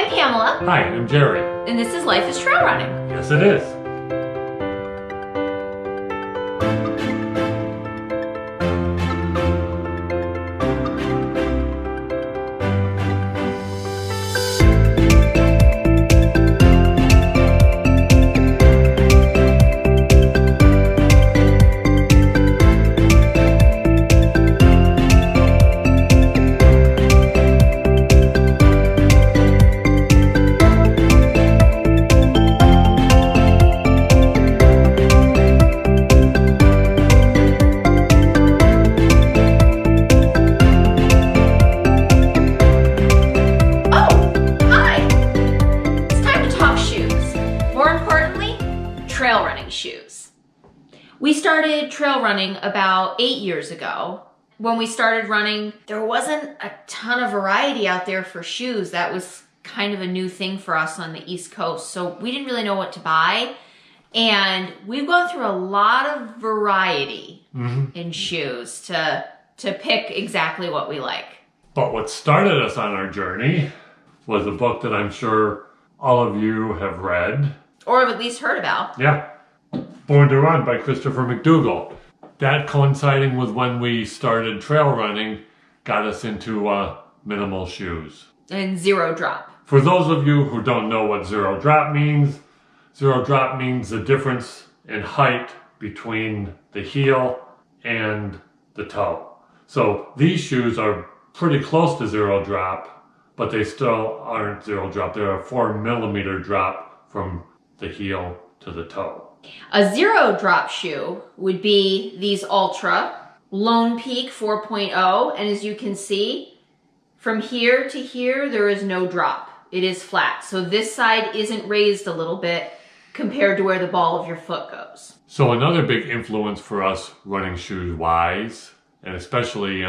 I'm Pamela. Hi, I'm Jerry. And this is Life is Trail Running. Yes, it is. Trail running shoes. We started trail running about 8 years ago. When we started running, there wasn't a ton of variety out there for shoes. That was kind of a new thing for us on the East Coast. So we didn't really know what to buy. And we've gone through a lot of variety in shoes to pick exactly what we like. But what started us on our journey was a book that I'm sure all of you have read. Or have at least heard about. Yeah. Born to Run by Christopher McDougall. That coinciding with when we started trail running got us into minimal shoes. And zero drop. For those of you who don't know what zero drop means the difference in height between the heel and the toe. So these shoes are pretty close to zero drop, but they still aren't zero drop. They're a 4mm drop from the heel to the toe. A zero drop shoe would be these Ultra Lone Peak 4.0, and as you can see, from here to here, there is no drop. It is flat. So this side isn't raised a little bit compared to where the ball of your foot goes. So another big influence for us running shoes wise, and especially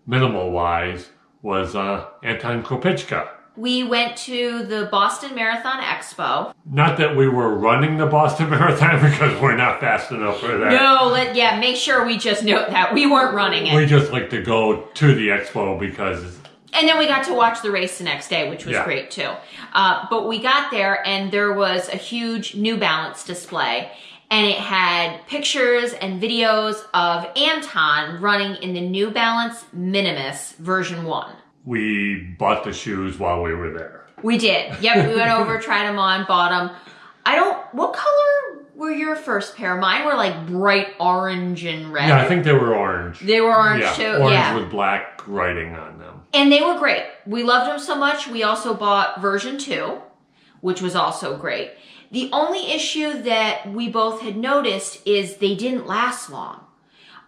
minimal wise, was Anton Kropichka. We went to the Boston Marathon Expo. Not that we were running the Boston Marathon because we're not fast enough for that. No, make sure we just note that. We weren't running it. We just like to go to the expo because... And then we got to watch the race the next day, which was great too. But we got there and there was a huge New Balance display. And it had pictures and videos of Anton running in the New Balance Minimus version 1. We bought the shoes while we were there. We did. Yep, we went over, tried them on, bought them. What color were your first pair? Mine were like bright orange and red. Yeah, I think they were orange. They were orange too, orange with black writing on them. And they were great. We loved them so much, we also bought version 2, which was also great. The only issue that we both had noticed is they didn't last long.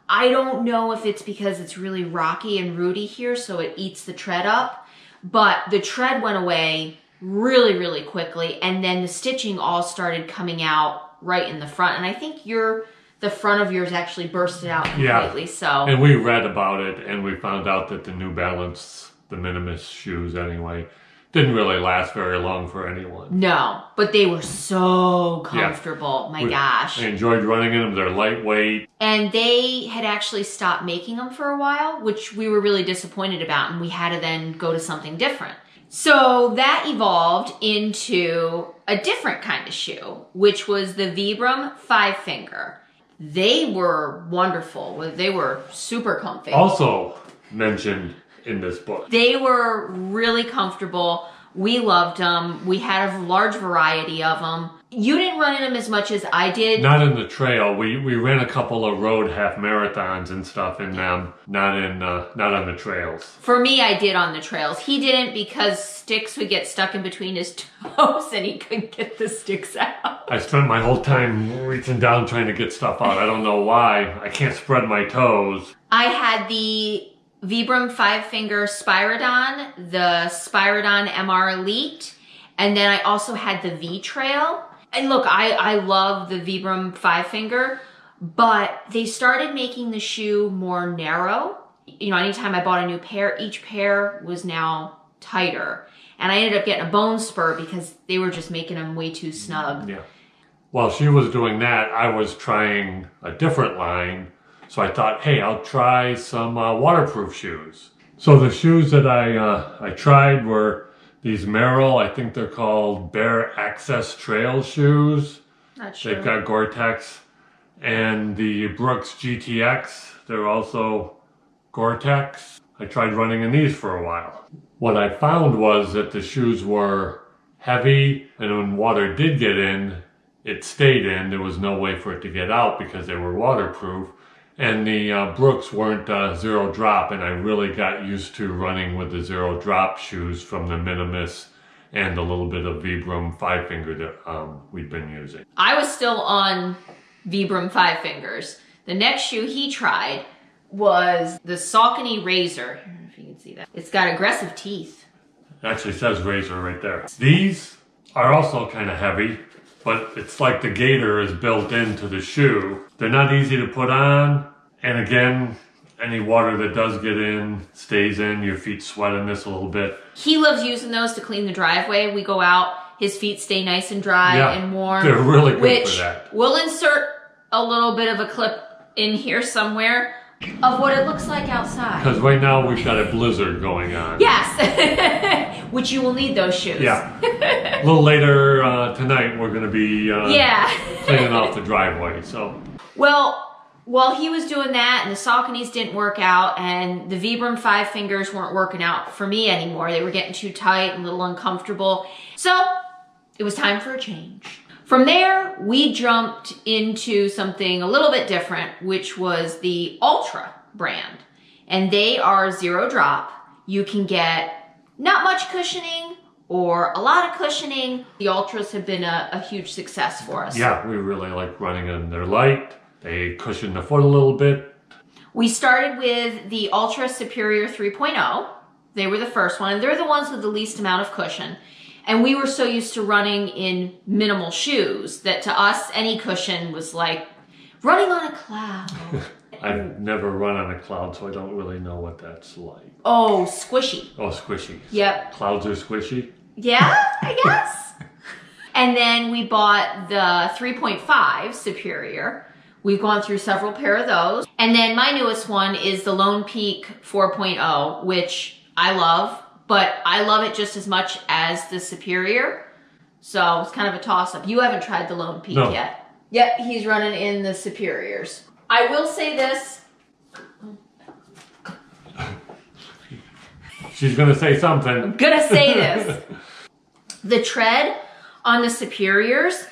I don't know if it's because it's really rocky and rooty here, so it eats the tread up, but the tread went away really, really quickly, and then the stitching all started coming out right in the front, and I think the front of yours actually bursted out completely. So. And we read about it, and we found out that the New Balance, the Minimus shoes anyway, didn't really last very long for anyone. No, but they were so comfortable. My gosh. I enjoyed running in them. They're lightweight. And they had actually stopped making them for a while, which we were really disappointed about, and we had to then go to something different. So that evolved into a different kind of shoe, which was the Vibram 5-finger. They were wonderful. They were super comfy. Also mentioned in this book. They were really comfortable. We loved them. We had a large variety of them. You didn't run in them as much as I did. Not in the trail. We ran a couple of road half marathons and stuff in them. Not on the trails. For me, I did on the trails. He didn't because sticks would get stuck in between his toes and he couldn't get the sticks out. I spent my whole time reaching down trying to get stuff out. I don't know why. I can't spread my toes. I had the Vibram 5-finger Spyridon, the Spyridon MR Elite, and then I also had the V-Trail. And look, I love the Vibram 5-finger, but they started making the shoe more narrow. You know, anytime I bought a new pair, each pair was now tighter. And I ended up getting a bone spur because they were just making them way too snug. Yeah. While she was doing that, I was trying a different line. So I thought, hey, I'll try some waterproof shoes. So the shoes that I tried were these Merrell, I think they're called Bare Access Trail shoes. Not sure. They've got Gore-Tex. And the Brooks GTX, they're also Gore-Tex. I tried running in these for a while. What I found was that the shoes were heavy, and when water did get in, it stayed in. There was no way for it to get out because they were waterproof. And the Brooks weren't zero drop, and I really got used to running with the zero drop shoes from the Minimus and a little bit of Vibram 5-finger that we'd been using. I was still on Vibram 5-fingers. The next shoe he tried was the Saucony Razor. I don't know if you can see that. It's got aggressive teeth. It actually says Razor right there. These are also kind of heavy, but it's like the gator is built into the shoe. They're not easy to put on, and again, any water that does get in stays in. Your feet sweat in this a little bit. He loves using those to clean the driveway. We go out, his feet stay nice and dry and warm. They're really good for that. We'll insert a little bit of a clip in here somewhere of what it looks like outside. Because right now we've got a blizzard going on. Yes, which you will need those shoes. Yeah. A little later tonight we're going to be cleaning off the driveway. So. Well, while he was doing that and the Sauconys didn't work out and the Vibram 5-fingers weren't working out for me anymore, they were getting too tight and a little uncomfortable. So it was time for a change. From there, we jumped into something a little bit different, which was the Ultra brand. And they are zero drop. You can get not much cushioning or a lot of cushioning. The Ultras have been a huge success for us. Yeah, we really like running in. They're light. They cushion the foot a little bit. We started with the Ultra Superior 3.0. They were the first one, and they're the ones with the least amount of cushion. And we were so used to running in minimal shoes that to us, any cushion was like running on a cloud. I've never run on a cloud, so I don't really know what that's like. Oh, squishy. Oh, squishy. Yep. Clouds are squishy? Yeah, I guess. And then we bought the 3.5 Superior. We've gone through several pair of those. And then my newest one is the Lone Peak 4.0, which I love. But I love it just as much as the Superior. So it's kind of a toss-up. You haven't tried the Lone Peak yet. Yep, he's running in the Superiors. I will say this. She's going to say something. I'm going to say this. The tread on the Superiors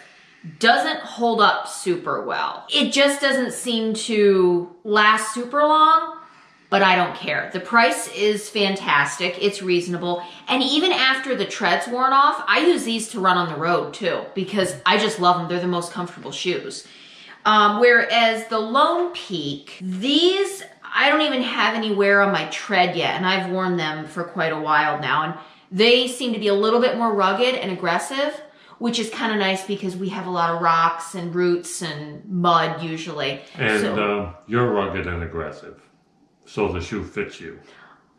doesn't hold up super well. It just doesn't seem to last super long. But I don't care. The price is fantastic. It's reasonable. And even after the tread's worn off, I use these to run on the road too, because I just love them. They're the most comfortable shoes. Whereas the Lone Peak, these, I don't even have any wear on my tread yet, and I've worn them for quite a while now. And they seem to be a little bit more rugged and aggressive, which is kind of nice because we have a lot of rocks and roots and mud usually. And you're rugged and aggressive. So the shoe fits you.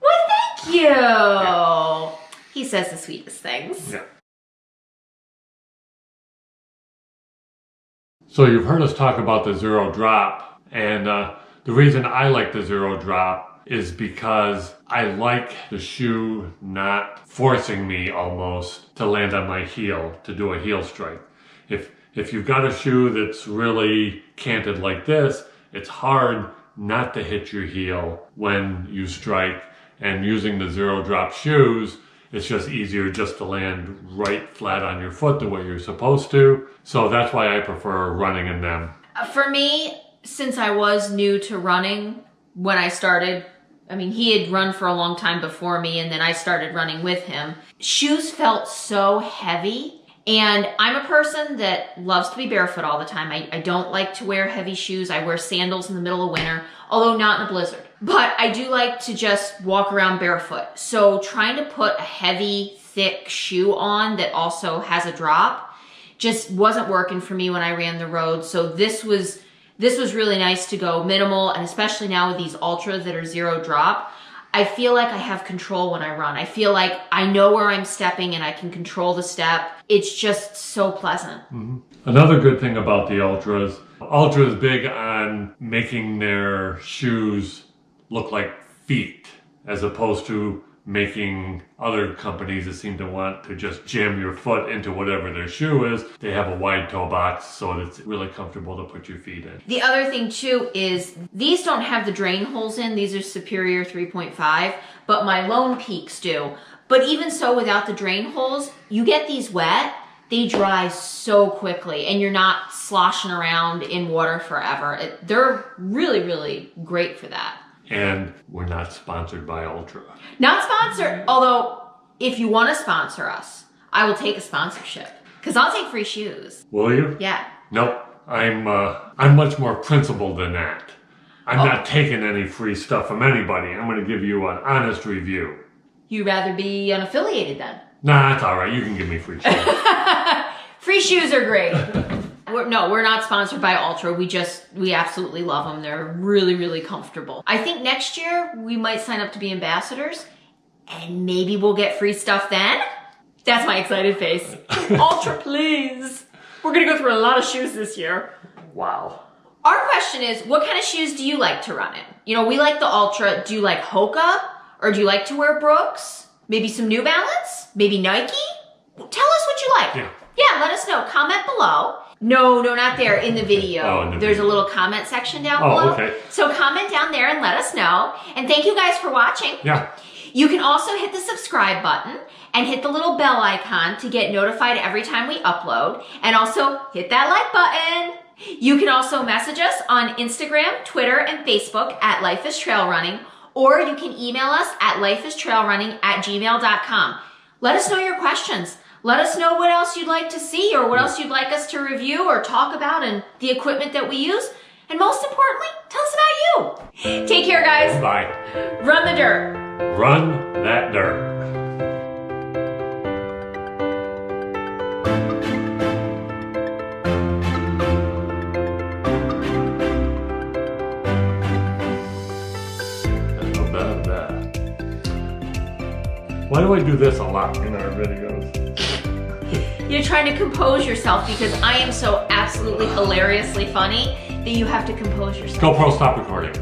Well, thank you. Yeah. He says the sweetest things. Yeah. So you've heard us talk about the zero drop. And the reason I like the zero drop is because I like the shoe not forcing me almost to land on my heel, to do a heel strike. If you've got a shoe that's really canted like this, it's hard not to hit your heel when you strike, and using the zero drop shoes, it's just easier just to land right flat on your foot the way you're supposed to. So that's why I prefer running in them. For me, since I was new to running when I started, I mean, he had run for a long time before me, and then I started running with him. Shoes felt so heavy. And I'm a person that loves to be barefoot all the time. I don't like to wear heavy shoes. I wear sandals in the middle of winter, although not in a blizzard. But I do like to just walk around barefoot. So trying to put a heavy, thick shoe on that also has a drop just wasn't working for me when I ran the road. So this was really nice to go minimal, and especially now with these Ultras that are zero drop. I feel like I have control when I run. I feel like I know where I'm stepping and I can control the step. It's just so pleasant. Mm-hmm. Another good thing about the Ultras, Ultra is big on making their shoes look like feet as opposed to making other companies that seem to want to just jam your foot into whatever their shoe is. They have a wide toe box so that it's really comfortable to put your feet in. The other thing too is these don't have the drain holes in. These are Superior 3.5, but my Lone Peaks do. But even so, without the drain holes, you get these wet, they dry so quickly and you're not sloshing around in water forever. They're really, really great for that. And we're not sponsored by Ultra. Not sponsored, although if you want to sponsor us, I will take a sponsorship because I'll take free shoes. Will you? Yeah. Nope. I'm much more principled than that. I'm not taking any free stuff from anybody. I'm going to give you an honest review. You'd rather be unaffiliated then? Nah, that's all right. You can give me free shoes. Free shoes are great. We're not sponsored by Ultra. We absolutely love them. They're really, really comfortable. I think next year we might sign up to be ambassadors and maybe we'll get free stuff then. That's my excited face. Ultra, please. We're gonna go through a lot of shoes this year. Wow. Our question is, what kind of shoes do you like to run in? You know, we like the Ultra. Do you like Hoka? Or do you like to wear Brooks? Maybe some New Balance? Maybe Nike? Tell us what you like. Yeah, let us know. Comment below. No, not there, in the video. There's a little comment section down below. Okay. So comment down there and let us know. And thank you guys for watching. Yeah. You can also hit the subscribe button and hit the little bell icon to get notified every time we upload. And also hit that like button. You can also message us on Instagram, Twitter, and Facebook at Life is Trail Running, or you can email us at lifeistrailrunning@gmail.com. Let us know your questions. Let us know what else you'd like to see or what else you'd like us to review or talk about and the equipment that we use. And most importantly, tell us about you. Take care, guys. Bye. Run the dirt. Run that dirt. Why do I do this a lot in our videos? You're trying to compose yourself because I am so absolutely hilariously funny that you have to compose yourself. GoPro, stop recording.